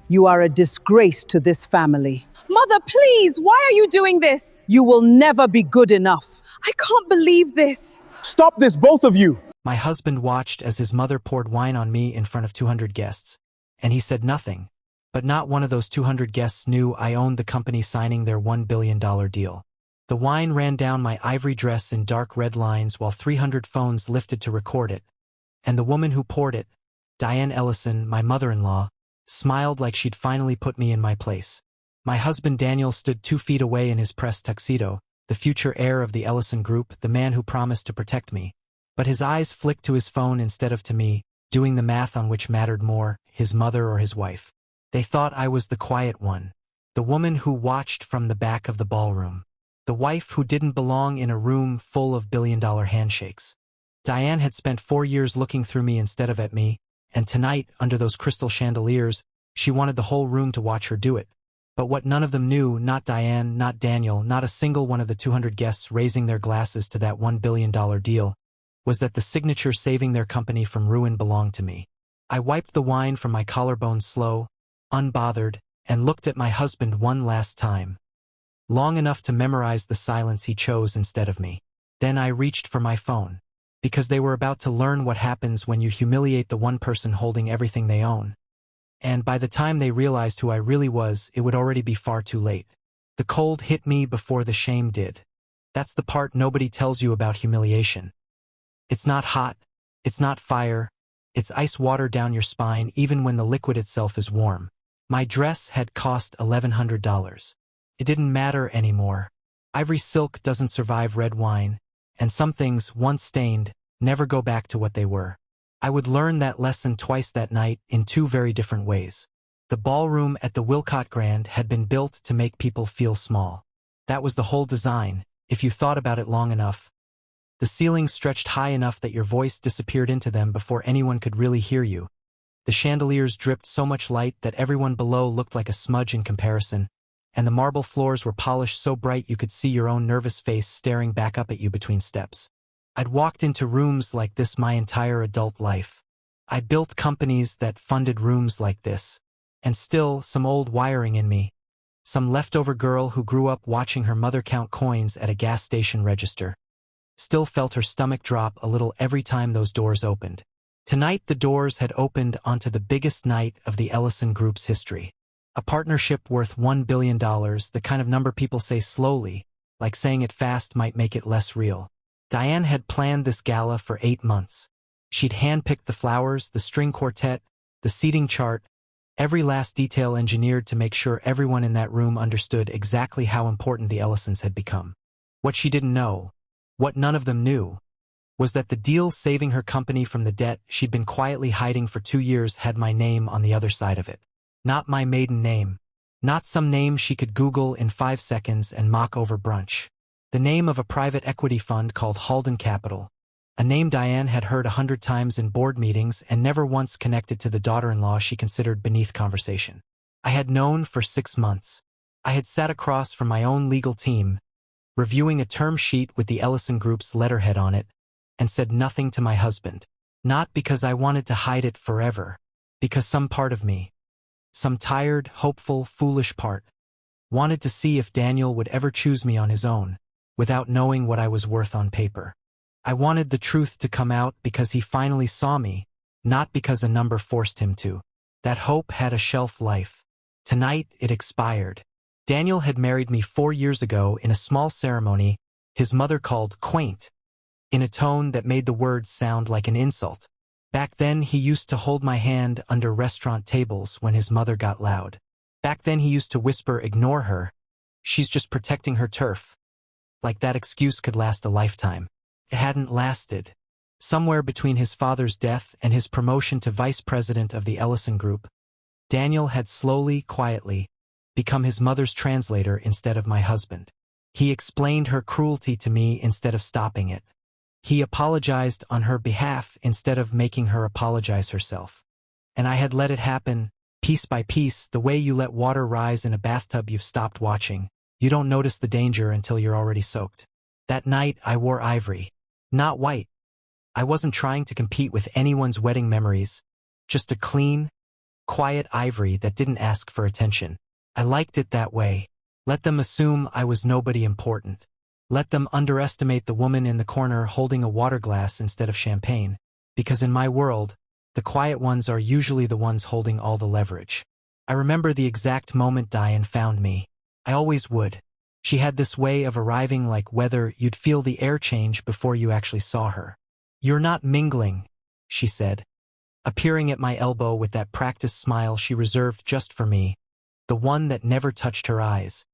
You are a disgrace to this family. Mother, please, why are you doing this? You will never be good enough. I can't believe this. Stop this, both of you! My husband watched as his mother poured wine on me in front of 200 guests, and he said nothing. But not one of those 200 guests knew I owned the company signing their $1 billion deal. The wine ran down my ivory dress in dark red lines while 300 phones lifted to record it. And the woman who poured it, Diane Ellison, my mother-in-law, smiled like she'd finally put me in my place. My husband Daniel stood 2 feet away in his press tuxedo, the future heir of the Ellison Group, the man who promised to protect me. But his eyes flicked to his phone instead of to me, doing the math on which mattered more, his mother or his wife. They thought I was the quiet one, the woman who watched from the back of the ballroom, the wife who didn't belong in a room full of billion-dollar handshakes. Diane had spent 4 years looking through me instead of at me, and tonight, under those crystal chandeliers, she wanted the whole room to watch her do it. But what none of them knew, not Diane, not Daniel, not a single one of the 200 guests raising their glasses to that $1 billion deal, was that the signature saving their company from ruin belonged to me. I wiped the wine from my collarbone slow, unbothered, and looked at my husband one last time. Long enough to memorize the silence he chose instead of me. Then I reached for my phone. Because they were about to learn what happens when you humiliate the one person holding everything they own. And by the time they realized who I really was, it would already be far too late. The cold hit me before the shame did. That's the part nobody tells you about humiliation. It's not hot, it's not fire, it's ice water down your spine even when the liquid itself is warm. My dress had cost $1,100. It didn't matter anymore. Ivory silk doesn't survive red wine, and some things, once stained, never go back to what they were. I would learn that lesson twice that night in 2 very different ways. The ballroom at the Wilcott Grand had been built to make people feel small. That was the whole design, if you thought about it long enough. The ceilings stretched high enough that your voice disappeared into them before anyone could really hear you. The chandeliers dripped so much light that everyone below looked like a smudge in comparison, and the marble floors were polished so bright you could see your own nervous face staring back up at you between steps. I'd walked into rooms like this my entire adult life. I built companies that funded rooms like this. And still, some old wiring in me. Some leftover girl who grew up watching her mother count coins at a gas station register. Still felt her stomach drop a little every time those doors opened. Tonight the doors had opened onto the biggest night of the Ellison Group's history. A partnership worth $1 billion, the kind of number people say slowly, like saying it fast might make it less real. Diane had planned this gala for 8 months. She'd handpicked the flowers, the string quartet, the seating chart, every last detail engineered to make sure everyone in that room understood exactly how important the Ellisons had become. What she didn't know, what none of them knew, was that the deal saving her company from the debt she'd been quietly hiding for 2 years had my name on the other side of it. Not my maiden name. Not some name she could Google in 5 seconds and mock over brunch. The name of a private equity fund called Halden Capital. A name Diane had heard 100 times in board meetings and never once connected to the daughter-in-law she considered beneath conversation. I had known for 6 months. I had sat across from my own legal team, reviewing a term sheet with the Ellison Group's letterhead on it, and said nothing to my husband. Not because I wanted to hide it forever, because some part of me, some tired, hopeful, foolish part, wanted to see if Daniel would ever choose me on his own, without knowing what I was worth on paper. I wanted the truth to come out because he finally saw me, not because a number forced him to. That hope had a shelf life. Tonight it expired. Daniel had married me 4 years ago in a small ceremony his mother called quaint, in a tone that made the words sound like an insult. Back then he used to hold my hand under restaurant tables when his mother got loud. Back then he used to whisper, "Ignore her. She's just protecting her turf." Like that excuse could last a lifetime. It hadn't lasted. Somewhere between his father's death and his promotion to vice president of the Ellison Group, Daniel had slowly, quietly, become his mother's translator instead of my husband. He explained her cruelty to me instead of stopping it. He apologized on her behalf instead of making her apologize herself. And I had let it happen, piece by piece, the way you let water rise in a bathtub you've stopped watching. You don't notice the danger until you're already soaked. That night I wore ivory, not white. I wasn't trying to compete with anyone's wedding memories, just a clean, Quiet ivory that didn't ask for attention. I liked it that way. Let them assume I was nobody important. Let them underestimate the woman in the corner holding a water glass instead of champagne. Because in my world, the quiet ones are usually the ones holding all the leverage. I remember the exact moment Diane found me. I always would. She had this way of arriving like weather. You'd feel the air change before you actually saw her. "You're not mingling," she said, appearing at my elbow with that practiced smile she reserved just for me, the one that never touched her eyes.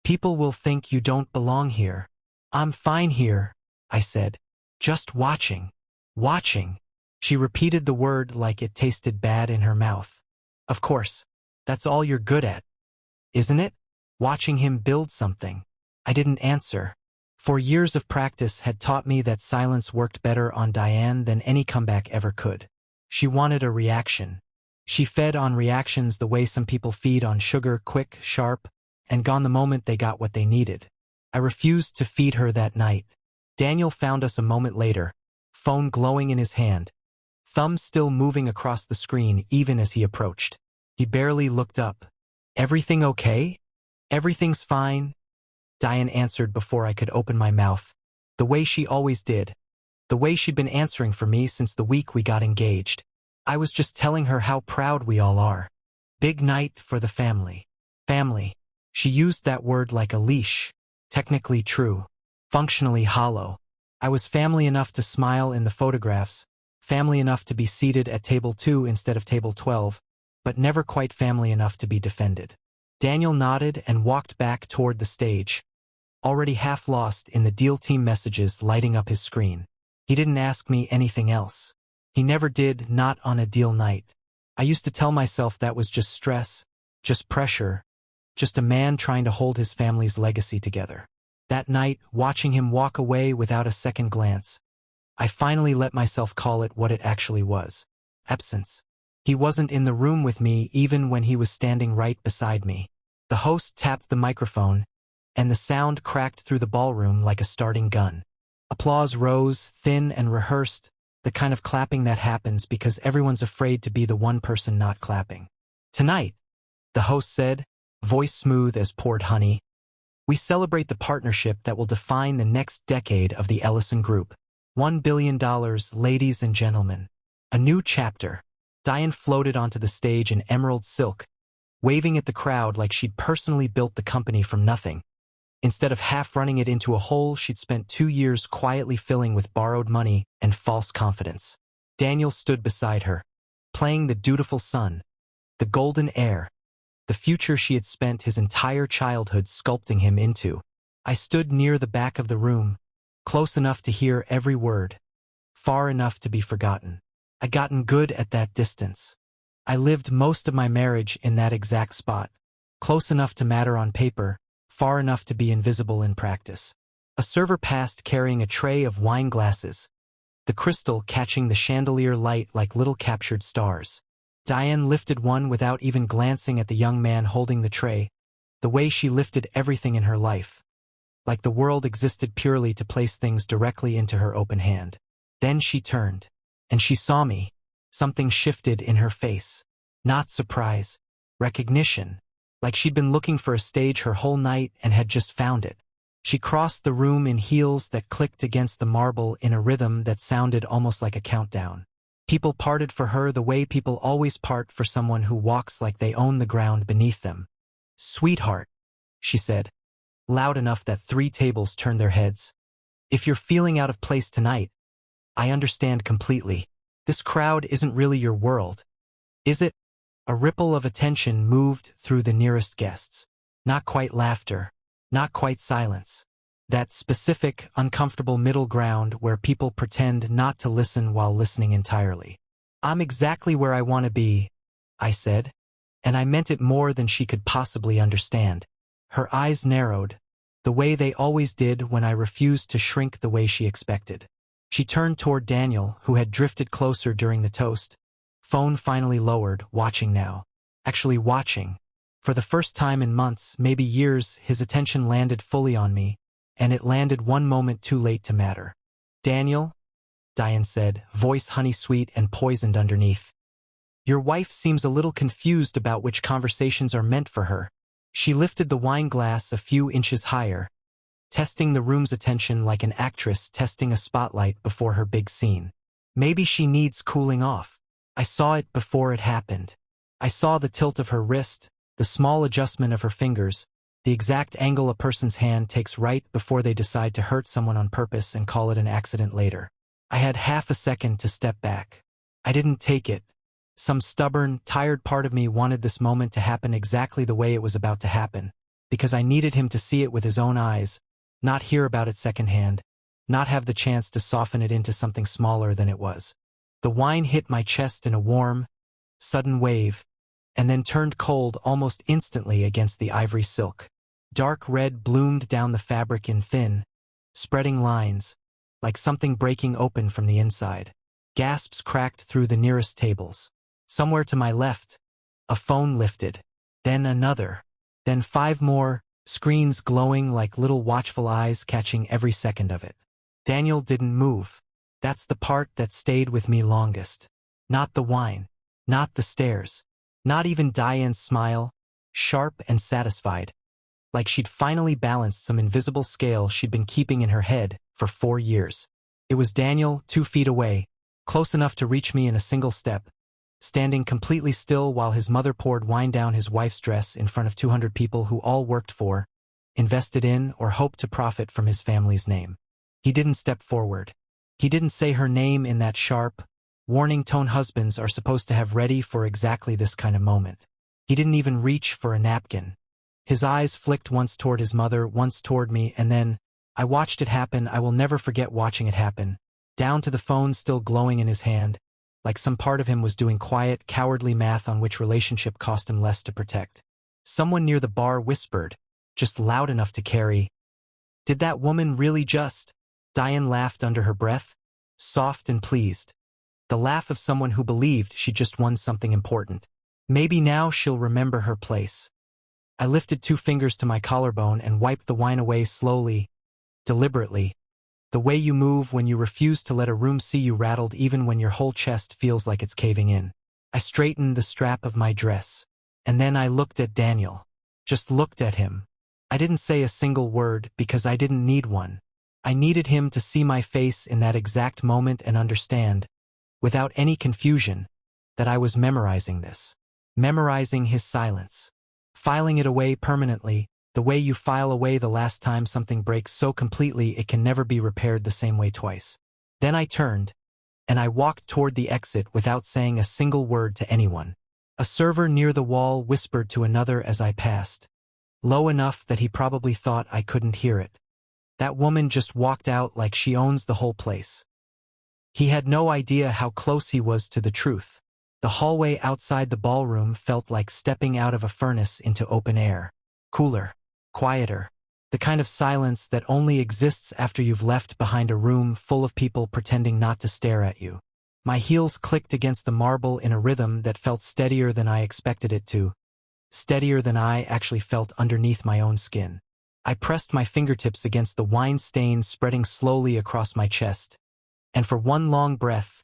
"People will think you don't belong here." "I'm fine here," I said. "Just watching." "Watching." She repeated the word like it tasted bad in her mouth. "Of course. That's all you're good at, isn't it? Watching him build something." I didn't answer. For years of practice had taught me that silence worked better on Diane than any comeback ever could. She wanted a reaction. She fed on reactions the way some people feed on sugar, quick, sharp, and gone the moment they got what they needed. I refused to feed her that night. Daniel found us a moment later, phone glowing in his hand, thumb still moving across the screen even as he approached. He barely looked up. "Everything okay?" "Everything's fine," Diane answered before I could open my mouth, the way she always did, the way she'd been answering for me since the week we got engaged. I was just telling her how proud we all are. Big night for the family. Family. She used that word like a leash. Technically true. Functionally hollow. I was family enough to smile in the photographs, family enough to be seated at table 2 instead of table 12, but never quite family enough to be defended. Daniel nodded and walked back toward the stage, already half lost in the deal team messages lighting up his screen. He didn't ask me anything else. He never did, not on a deal night. I used to tell myself that was just stress, just pressure, just a man trying to hold his family's legacy together. That night, watching him walk away without a second glance, I finally let myself call it what it actually was. Absence. He wasn't in the room with me even when he was standing right beside me. The host tapped the microphone, and the sound cracked through the ballroom like a starting gun. Applause rose, thin and rehearsed, the kind of clapping that happens because everyone's afraid to be the one person not clapping. "Tonight," the host said, voice smooth as poured honey, "we celebrate the partnership that will define the next decade of the Ellison Group. $1 billion, ladies and gentlemen. A new chapter." Diane floated onto the stage in emerald silk, waving at the crowd like she'd personally built the company from nothing. Instead of half running it into a hole she'd spent 2 years quietly filling with borrowed money and false confidence. Daniel stood beside her, playing the dutiful son, the golden heir, the future she had spent his entire childhood sculpting him into. I stood near the back of the room, close enough to hear every word, far enough to be forgotten. I'd gotten good at that distance. I lived most of my marriage in that exact spot, close enough to matter on paper, far enough to be invisible in practice. A server passed carrying a tray of wine glasses, the crystal catching the chandelier light like little captured stars. Diane lifted one without even glancing at the young man holding the tray, the way she lifted everything in her life, like the world existed purely to place things directly into her open hand. Then she turned, and she saw me. Something shifted in her face. Not surprise, recognition, like she'd been looking for a stage her whole night and had just found it. She crossed the room in heels that clicked against the marble in a rhythm that sounded almost like a countdown. People parted for her the way people always part for someone who walks like they own the ground beneath them. "Sweetheart," she said, loud enough that 3 tables turned their heads. "If you're feeling out of place tonight, I understand completely. This crowd isn't really your world, is it?" A ripple of attention moved through the nearest guests. Not quite laughter, not quite silence. That specific, uncomfortable middle ground where people pretend not to listen while listening entirely. "I'm exactly where I want to be," I said, and I meant it more than she could possibly understand. Her eyes narrowed, the way they always did when I refused to shrink the way she expected. She turned toward Daniel, who had drifted closer during the toast. Phone finally lowered, watching now. Actually watching. For the first time in months, maybe years, his attention landed fully on me, and it landed one moment too late to matter. "Daniel," Diane said, voice honey-sweet and poisoned underneath. Your wife seems a little confused about which conversations are meant for her. She lifted the wine glass a few inches higher, testing the room's attention like an actress testing a spotlight before her big scene. Maybe she needs cooling off. I saw it before it happened. I saw the tilt of her wrist, the small adjustment of her fingers, the exact angle a person's hand takes right before they decide to hurt someone on purpose and call it an accident later. I had half a second to step back. I didn't take it. Some stubborn, tired part of me wanted this moment to happen exactly the way it was about to happen, because I needed him to see it with his own eyes, not hear about it secondhand, not have the chance to soften it into something smaller than it was. The wine hit my chest in a warm, sudden wave, and then turned cold almost instantly against the ivory silk. Dark red bloomed down the fabric in thin, spreading lines, like something breaking open from the inside. Gasps cracked through the nearest tables. Somewhere to my left, a phone lifted, then another, then 5 more, screens glowing like little watchful eyes catching every second of it. Daniel didn't move. That's the part that stayed with me longest. Not the wine, not the stares, not even Diane's smile, sharp and satisfied, like she'd finally balanced some invisible scale she'd been keeping in her head for 4 years. It was Daniel, 2 feet away, close enough to reach me in a single step, standing completely still while his mother poured wine down his wife's dress in front of 200 people who all worked for, invested in, or hoped to profit from his family's name. He didn't step forward. He didn't say her name in that sharp, warning tone husbands are supposed to have ready for exactly this kind of moment. He didn't even reach for a napkin. His eyes flicked once toward his mother, once toward me, and then, I watched it happen. I will never forget watching it happen, down to the phone still glowing in his hand, like some part of him was doing quiet, cowardly math on which relationship cost him less to protect. Someone near the bar whispered, just loud enough to carry, "Did that woman really just?" Diane laughed under her breath, soft and pleased. The laugh of someone who believed she just won something important. Maybe now she'll remember her place. I lifted 2 fingers to my collarbone and wiped the wine away slowly, deliberately, the way you move when you refuse to let a room see you rattled even when your whole chest feels like it's caving in. I straightened the strap of my dress, and then I looked at Daniel. Just looked at him. I didn't say a single word because I didn't need one. I needed him to see my face in that exact moment and understand, without any confusion, that I was memorizing this. Memorizing his silence. Filing it away permanently, the way you file away the last time something breaks so completely it can never be repaired the same way twice. Then I turned, and I walked toward the exit without saying a single word to anyone. A server near the wall whispered to another as I passed, low enough that he probably thought I couldn't hear it. That woman just walked out like she owns the whole place. He had no idea how close he was to the truth. The hallway outside the ballroom felt like stepping out of a furnace into open air. Cooler, quieter, the kind of silence that only exists after you've left behind a room full of people pretending not to stare at you. My heels clicked against the marble in a rhythm that felt steadier than I expected it to, steadier than I actually felt underneath my own skin. I pressed my fingertips against the wine stains spreading slowly across my chest, and for one long breath,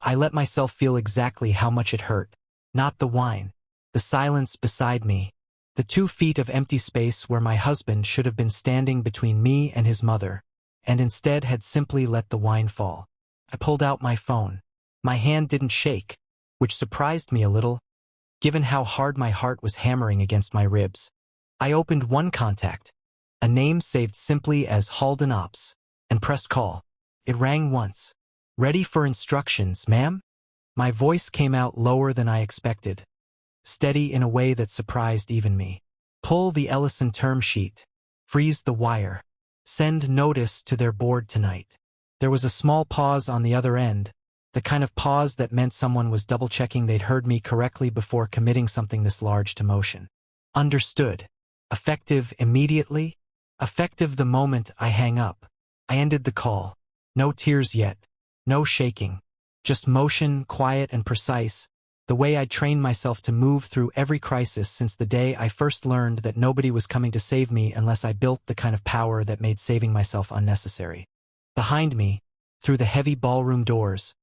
I let myself feel exactly how much it hurt. Not the wine, the silence beside me, the 2 feet of empty space where my husband should have been standing between me and his mother, and instead had simply let the wine fall. I pulled out my phone. My hand didn't shake, which surprised me a little, given how hard my heart was hammering against my ribs. I opened one contact, a name saved simply as Halden Ops, and pressed call. It rang once. "Ready for instructions, ma'am?" My voice came out lower than I expected, steady in a way that surprised even me. "Pull the Ellison term sheet. Freeze the wire. Send notice to their board tonight." There was a small pause on the other end, the kind of pause that meant someone was double-checking they'd heard me correctly before committing something this large to motion. Understood. Effective immediately? Effective the moment I hang up. I ended the call. No tears yet. No shaking. Just motion, quiet and precise, the way I'd trained myself to move through every crisis since the day I first learned that nobody was coming to save me unless I built the kind of power that made saving myself unnecessary. Behind me, through the heavy ballroom doors,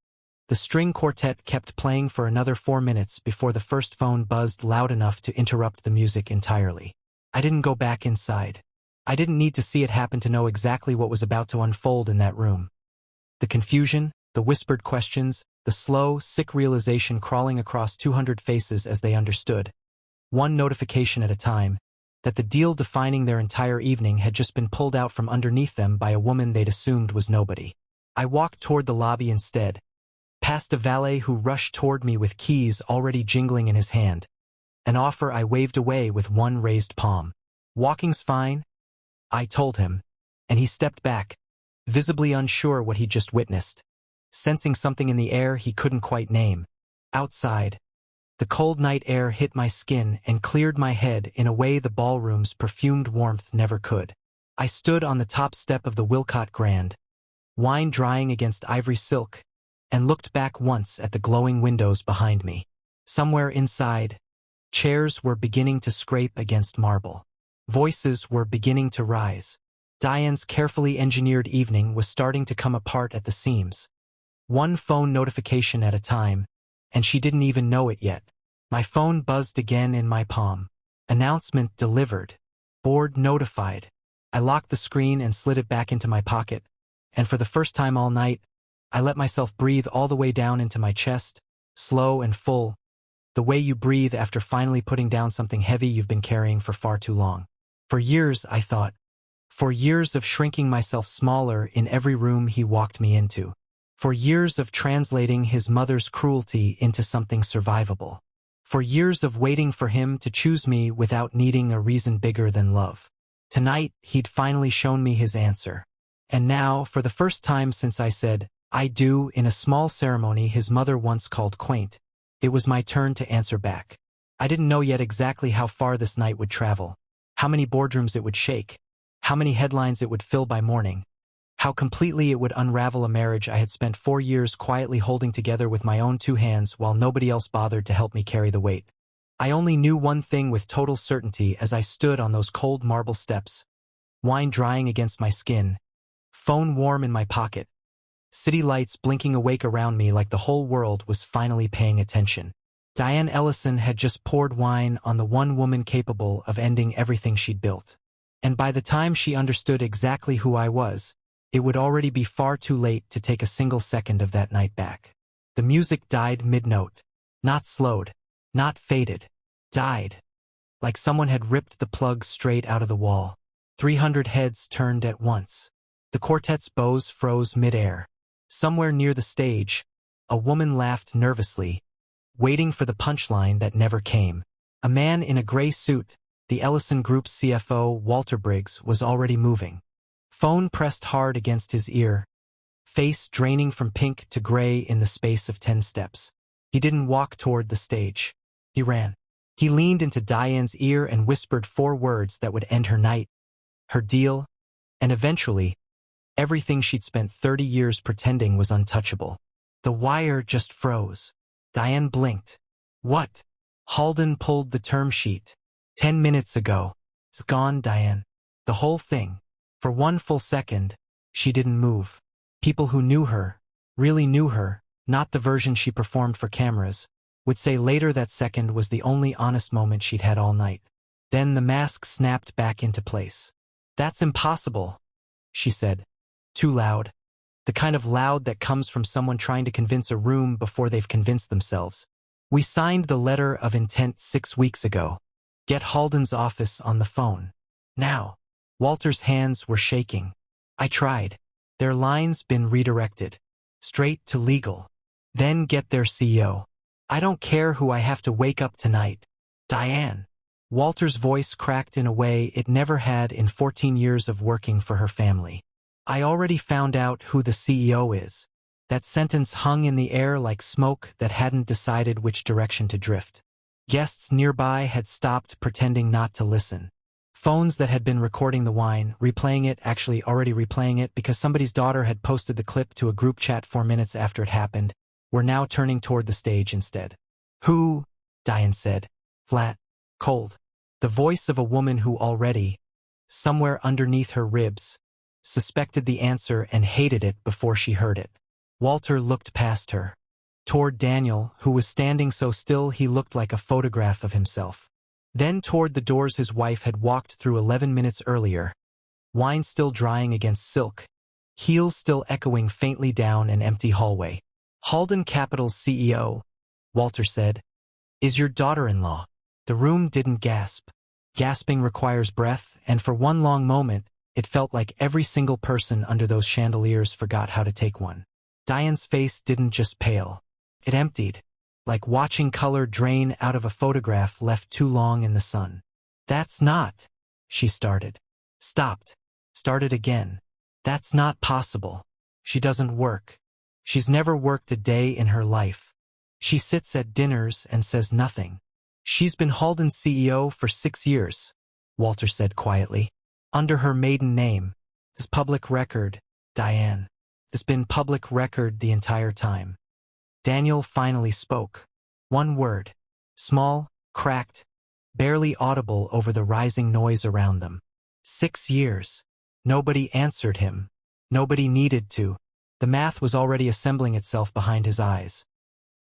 The string quartet kept playing for another 4 minutes before the first phone buzzed loud enough to interrupt the music entirely. I didn't go back inside. I didn't need to see it happen to know exactly what was about to unfold in that room. The confusion, the whispered questions, the slow, sick realization crawling across 200 faces as they understood, one notification at a time, that the deal defining their entire evening had just been pulled out from underneath them by a woman they'd assumed was nobody. I walked toward the lobby instead, past a valet who rushed toward me with keys already jingling in his hand, an offer I waved away with one raised palm. "Walking's fine," I told him, and he stepped back, visibly unsure what he'd just witnessed, sensing something in the air he couldn't quite name. Outside, the cold night air hit my skin and cleared my head in a way the ballroom's perfumed warmth never could. I stood on the top step of the Wilcott Grand, wine drying against ivory silk, and looked back once at the glowing windows behind me. Somewhere inside, chairs were beginning to scrape against marble. Voices were beginning to rise. Diane's carefully engineered evening was starting to come apart at the seams. One phone notification at a time, and she didn't even know it yet. My phone buzzed again in my palm. Announcement delivered. Board notified. I locked the screen and slid it back into my pocket, and for the first time all night, I let myself breathe all the way down into my chest, slow and full, the way you breathe after finally putting down something heavy you've been carrying for far too long. For years, I thought. For years of shrinking myself smaller in every room he walked me into. For years of translating his mother's cruelty into something survivable. For years of waiting for him to choose me without needing a reason bigger than love. Tonight, he'd finally shown me his answer. And now, for the first time since I said, "I do," in a small ceremony his mother once called quaint, it was my turn to answer back. I didn't know yet exactly how far this night would travel, how many boardrooms it would shake, how many headlines it would fill by morning, how completely it would unravel a marriage I had spent 4 years quietly holding together with my own 2 hands while nobody else bothered to help me carry the weight. I only knew one thing with total certainty as I stood on those cold marble steps, wine drying against my skin, phone warm in my pocket, city lights blinking awake around me like the whole world was finally paying attention. Diane Ellison had just poured wine on the one woman capable of ending everything she'd built. And by the time she understood exactly who I was, it would already be far too late to take a single second of that night back. The music died mid-note. Not slowed. Not faded. Died. Like someone had ripped the plug straight out of the wall. 300 heads turned at once. The quartet's bows froze mid-air. Somewhere near the stage, a woman laughed nervously, waiting for the punchline that never came. A man in a gray suit, the Ellison Group's CFO, Walter Briggs, was already moving. Phone pressed hard against his ear, face draining from pink to gray in the space of 10 steps. He didn't walk toward the stage. He ran. He leaned into Diane's ear and whispered 4 words that would end her night, her deal, and eventually, everything she'd spent 30 years pretending was untouchable. The wire just froze. Diane blinked. "What?" Halden pulled the term sheet. 10 minutes ago. "It's gone, Diane. The whole thing." For 1 full second, she didn't move. People who knew her, really knew her, not the version she performed for cameras, would say later that second was the only honest moment she'd had all night. Then the mask snapped back into place. "That's impossible," she said. Too loud. The kind of loud that comes from someone trying to convince a room before they've convinced themselves. "We signed the letter of intent 6 weeks ago. Get Halden's office on the phone. Now." Walter's hands were shaking. I tried. "Their line's been redirected. Straight to legal. Then get their CEO. I don't care who I have to wake up tonight. Diane." Walter's voice cracked in a way it never had in 14 years of working for her family. "I already found out who the CEO is." That sentence hung in the air like smoke that hadn't decided which direction to drift. Guests nearby had stopped pretending not to listen. Phones that had been recording the wine, replaying it, actually already replaying it because somebody's daughter had posted the clip to a group chat 4 minutes after it happened, were now turning toward the stage instead. "Who?" Diane said. Flat. Cold. The voice of a woman who already, somewhere underneath her ribs, suspected the answer and hated it before she heard it. Walter looked past her. toward Daniel, who was standing so still he looked like a photograph of himself. Then toward the doors his wife had walked through 11 minutes earlier, wine still drying against silk, heels still echoing faintly down an empty hallway. Halden Capital's CEO, Walter said, "Is your daughter-in-law?" The room didn't gasp. Gasping requires breath, and for one long moment, it felt like every single person under those chandeliers forgot how to take one. Diane's face didn't just pale. It emptied, like watching color drain out of a photograph left too long in the sun. "That's not," she started. Stopped. Started again. "That's not possible. She doesn't work. She's never worked a day in her life. She sits at dinners and says nothing. She's been Halden's CEO for 6 years," Walter said quietly. "Under her maiden name. This public record, Diane. This been public record the entire time." Daniel finally spoke. One word. Small, cracked, barely audible over the rising noise around them. 6 years. Nobody answered him. Nobody needed to. The math was already assembling itself behind his eyes.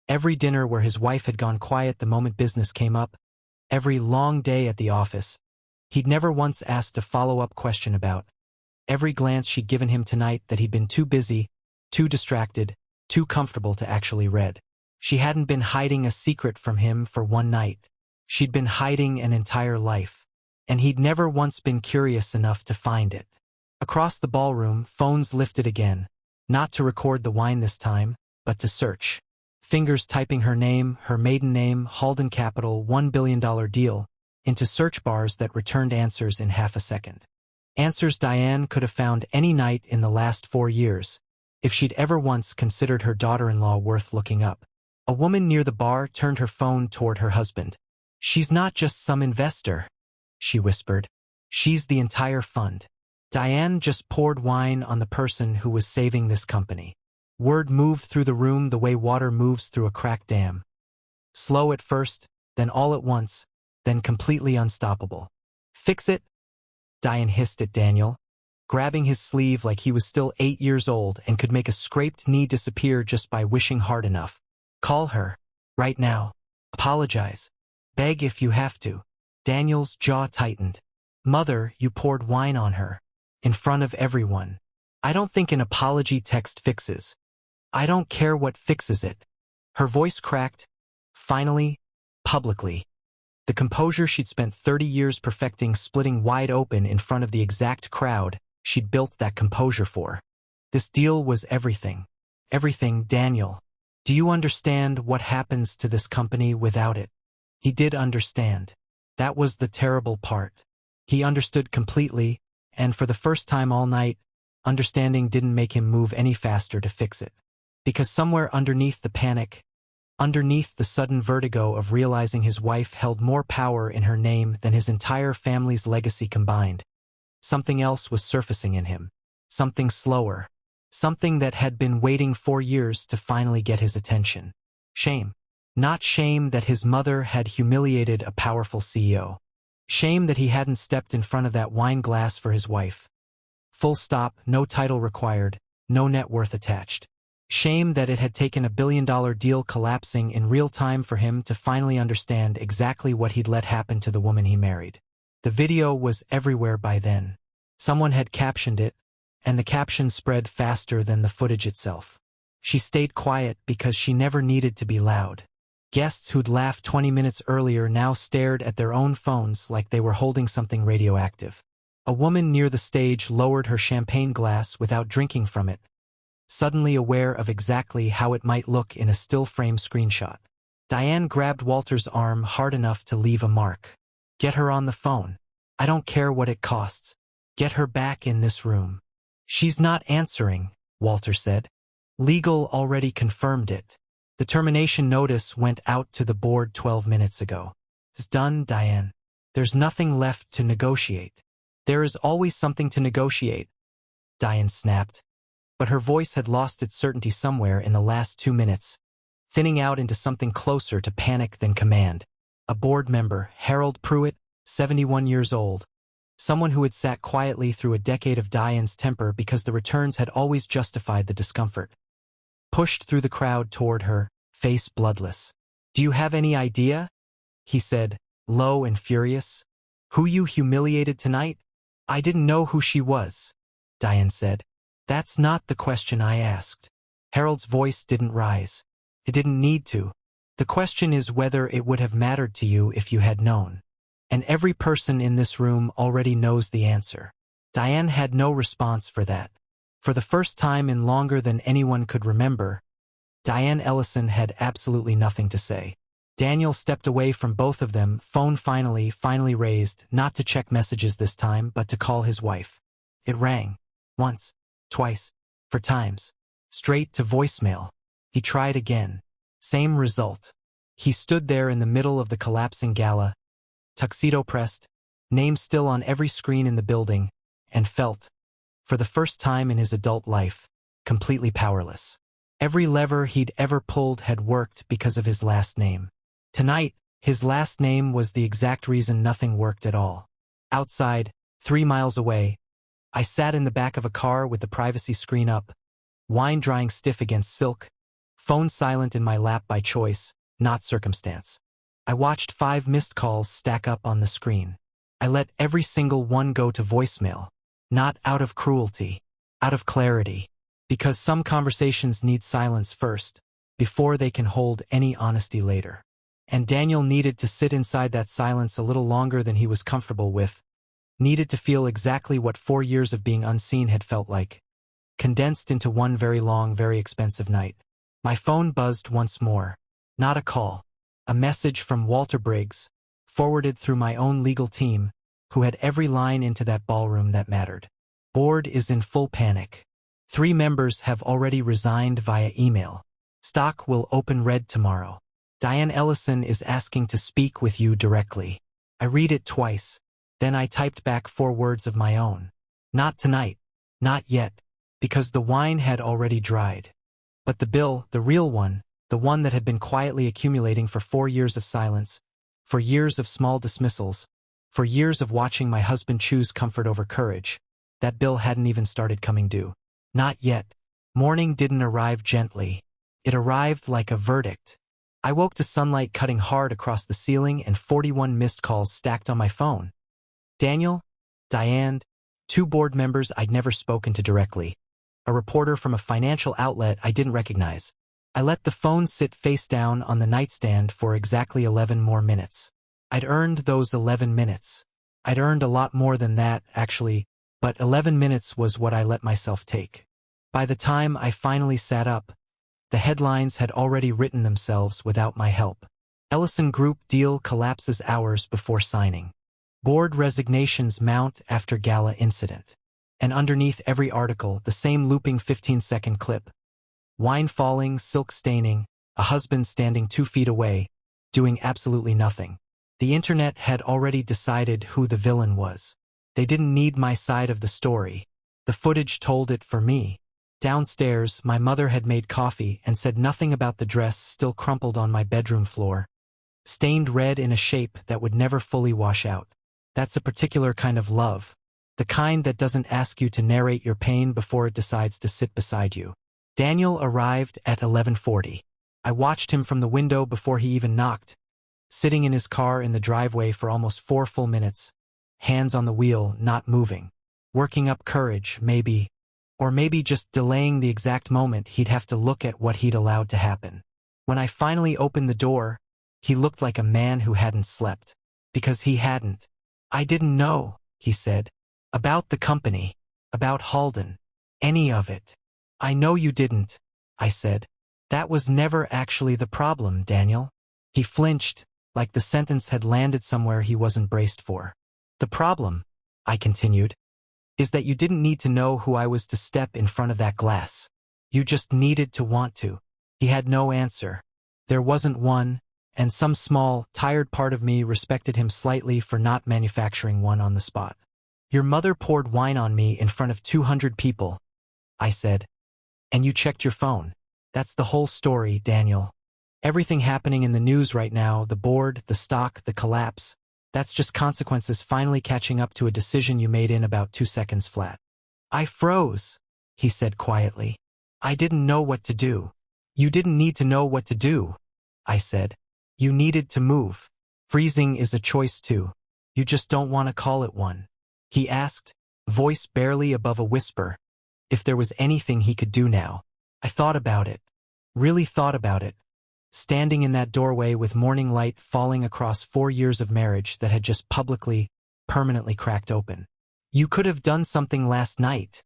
Every dinner where his wife had gone quiet the moment business came up, every long day at the office, he'd never once asked a follow-up question about. Every glance she'd given him tonight that he'd been too busy, too distracted, too comfortable to actually read. She hadn't been hiding a secret from him for one night. She'd been hiding an entire life. And he'd never once been curious enough to find it. Across the ballroom, phones lifted again, not to record the wine this time, but to search. Fingers typing her name, her maiden name, Halden Capital, $1 billion deal, into search bars that returned answers in half a second. Answers Diane could have found any night in the last 4 years, if she'd ever once considered her daughter-in-law worth looking up. A woman near the bar turned her phone toward her husband. "She's not just some investor," she whispered. "She's the entire fund." Diane just poured wine on the person who was saving this company. Word moved through the room the way water moves through a cracked dam. Slow at first, then all at once, then completely unstoppable. "Fix it?" Diane hissed at Daniel, grabbing his sleeve like he was still 8 years old and could make a scraped knee disappear just by wishing hard enough. "Call her. Right now. Apologize. Beg if you have to." Daniel's jaw tightened. "Mother, you poured wine on her. In front of everyone. I don't think an apology text fixes. I don't care what fixes it." Her voice cracked. Finally, publicly. The composure she'd spent 30 years perfecting splitting wide open in front of the exact crowd she'd built that composure for. This deal was everything. Everything, Daniel. Do you understand what happens to this company without it? He did understand. That was the terrible part. He understood completely, and for the first time all night, understanding didn't make him move any faster to fix it. Because somewhere underneath the panic, underneath the sudden vertigo of realizing his wife held more power in her name than his entire family's legacy combined, something else was surfacing in him. Something slower. Something that had been waiting 4 years to finally get his attention. Shame. Not shame that his mother had humiliated a powerful CEO. Shame that he hadn't stepped in front of that wine glass for his wife. Full stop, no title required, no net worth attached. Shame that it had taken $1 billion deal collapsing in real time for him to finally understand exactly what he'd let happen to the woman he married. The video was everywhere by then. Someone had captioned it, and the caption spread faster than the footage itself. She stayed quiet because she never needed to be loud. Guests who'd laughed 20 minutes earlier now stared at their own phones like they were holding something radioactive. A woman near the stage lowered her champagne glass without drinking from it, suddenly aware of exactly how it might look in a still-frame screenshot. Diane grabbed Walter's arm hard enough to leave a mark. "Get her on the phone. I don't care what it costs. Get her back in this room." "She's not answering," Walter said. "Legal already confirmed it. The termination notice went out to the board 12 minutes ago. It's done, Diane. There's nothing left to negotiate." "There is always something to negotiate," Diane snapped. But her voice had lost its certainty somewhere in the last 2 minutes, thinning out into something closer to panic than command. A board member, Harold Pruitt, 71 years old, someone who had sat quietly through a decade of Diane's temper because the returns had always justified the discomfort, pushed through the crowd toward her, face bloodless. "Do you have any idea?" he said, low and furious. "Who you humiliated tonight?" "I didn't know who she was," Diane said. "That's not the question I asked." Harold's voice didn't rise. It didn't need to. "The question is whether it would have mattered to you if you had known. And every person in this room already knows the answer." Diane had no response for that. For the first time in longer than anyone could remember, Diane Ellison had absolutely nothing to say. Daniel stepped away from both of them, phone finally raised, not to check messages this time, but to call his wife. It rang. Once, twice, 4 times. Straight to voicemail. He tried again. Same result. He stood there in the middle of the collapsing gala, tuxedo pressed, name still on every screen in the building, and felt, for the first time in his adult life, completely powerless. Every lever he'd ever pulled had worked because of his last name. Tonight, his last name was the exact reason nothing worked at all. Outside, 3 miles away, I sat in the back of a car with the privacy screen up, wine drying stiff against silk, phone silent in my lap by choice, not circumstance. I watched 5 missed calls stack up on the screen. I let every single one go to voicemail, not out of cruelty, out of clarity, because some conversations need silence first, before they can hold any honesty later. And Daniel needed to sit inside that silence a little longer than he was comfortable with, needed to feel exactly what 4 years of being unseen had felt like, condensed into one very long, very expensive night. My phone buzzed once more. Not a call. A message from Walter Briggs, forwarded through my own legal team, who had every line into that ballroom that mattered. "Board is in full panic. 3 members have already resigned via email. Stock will open red tomorrow. Diane Ellison is asking to speak with you directly." I read it twice. Then I typed back 4 words of my own. Not tonight. Not yet. Because the wine had already dried. But the bill, the real one, the one that had been quietly accumulating for 4 years of silence, for years of small dismissals, for years of watching my husband choose comfort over courage, that bill hadn't even started coming due. Not yet. Morning didn't arrive gently. It arrived like a verdict. I woke to sunlight cutting hard across the ceiling and 41 missed calls stacked on my phone. Daniel, Diane, 2 board members I'd never spoken to directly, a reporter from a financial outlet I didn't recognize. I let the phone sit face down on the nightstand for exactly 11 more minutes. I'd earned those 11 minutes. I'd earned a lot more than that, actually, but 11 minutes was what I let myself take. By the time I finally sat up, the headlines had already written themselves without my help. Ellison Group deal collapses hours before signing. Board resignations mount after gala incident. And underneath every article, the same looping 15-second clip. Wine falling, silk staining, a husband standing 2 feet away, doing absolutely nothing. The internet had already decided who the villain was. They didn't need my side of the story. The footage told it for me. Downstairs, my mother had made coffee and said nothing about the dress still crumpled on my bedroom floor, stained red in a shape that would never fully wash out. That's a particular kind of love. The kind that doesn't ask you to narrate your pain before it decides to sit beside you. Daniel arrived at 11:40. I watched him from the window before he even knocked, sitting in his car in the driveway for almost 4 full minutes, hands on the wheel, not moving, working up courage, maybe, or maybe just delaying the exact moment he'd have to look at what he'd allowed to happen. When I finally opened the door, he looked like a man who hadn't slept. Because he hadn't. "I didn't know," he said, "about the company, about Halden, any of it." "I know you didn't," I said. "That was never actually the problem, Daniel." He flinched, like the sentence had landed somewhere he wasn't braced for. "The problem," I continued, "is that you didn't need to know who I was to step in front of that glass. You just needed to want to." He had no answer. There wasn't one, and some small, tired part of me respected him slightly for not manufacturing one on the spot. "Your mother poured wine on me in front of 200 people," I said. "And you checked your phone. That's the whole story, Daniel. Everything happening in the news right now, the board, the stock, the collapse, that's just consequences finally catching up to a decision you made in about 2 seconds flat." "I froze," he said quietly. "I didn't know what to do." You didn't need to know what to do, I said. You needed to move. Freezing is a choice too. You just don't want to call it one. He asked, voice barely above a whisper, if there was anything he could do now. I thought about it. Really thought about it. Standing in that doorway with morning light falling across 4 years of marriage that had just publicly, permanently cracked open. You could have done something last night,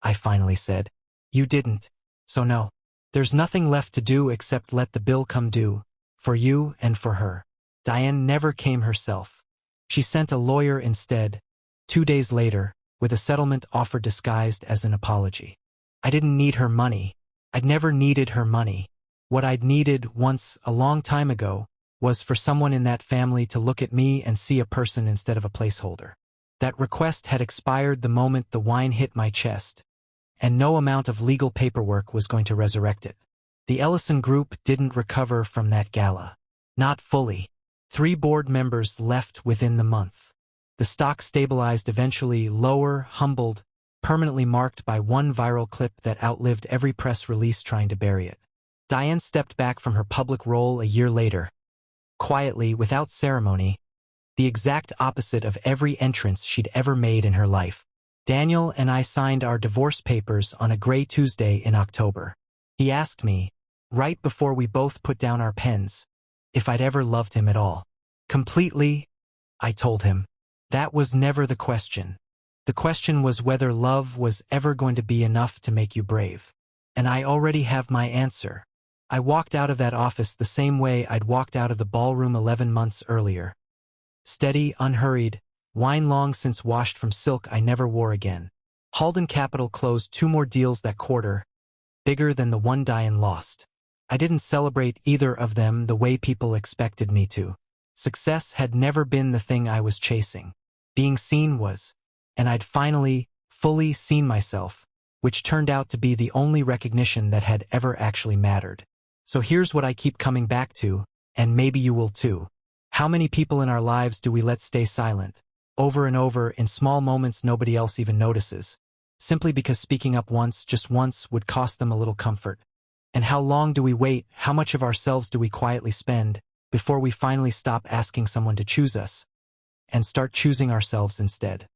I finally said. You didn't. So no. There's nothing left to do except let the bill come due, for you and for her. Diane never came herself. She sent a lawyer instead, 2 days later, with a settlement offer disguised as an apology. I didn't need her money. I'd never needed her money. What I'd needed once, a long time ago, was for someone in that family to look at me and see a person instead of a placeholder. That request had expired the moment the wine hit my chest, and no amount of legal paperwork was going to resurrect it. The Ellison Group didn't recover from that gala. Not fully. 3 board members left within the month. The stock stabilized eventually, lower, humbled, permanently marked by one viral clip that outlived every press release trying to bury it. Diane stepped back from her public role a year later. Quietly, without ceremony, the exact opposite of every entrance she'd ever made in her life. Daniel and I signed our divorce papers on a gray Tuesday in October. He asked me, right before we both put down our pens, if I'd ever loved him at all. Completely, I told him. That was never the question. The question was whether love was ever going to be enough to make you brave. And I already have my answer. I walked out of that office the same way I'd walked out of the ballroom 11 months earlier. Steady, unhurried, wine long since washed from silk I never wore again. Halden Capital closed 2 more deals that quarter, bigger than the one Diane lost. I didn't celebrate either of them the way people expected me to. Success had never been the thing I was chasing. Being seen was, and I'd finally, fully seen myself, which turned out to be the only recognition that had ever actually mattered. So here's what I keep coming back to, and maybe you will too. How many people in our lives do we let stay silent, over and over, in small moments nobody else even notices, simply because speaking up once, just once, would cost them a little comfort? And how long do we wait, how much of ourselves do we quietly spend, before we finally stop asking someone to choose us, and start choosing ourselves instead?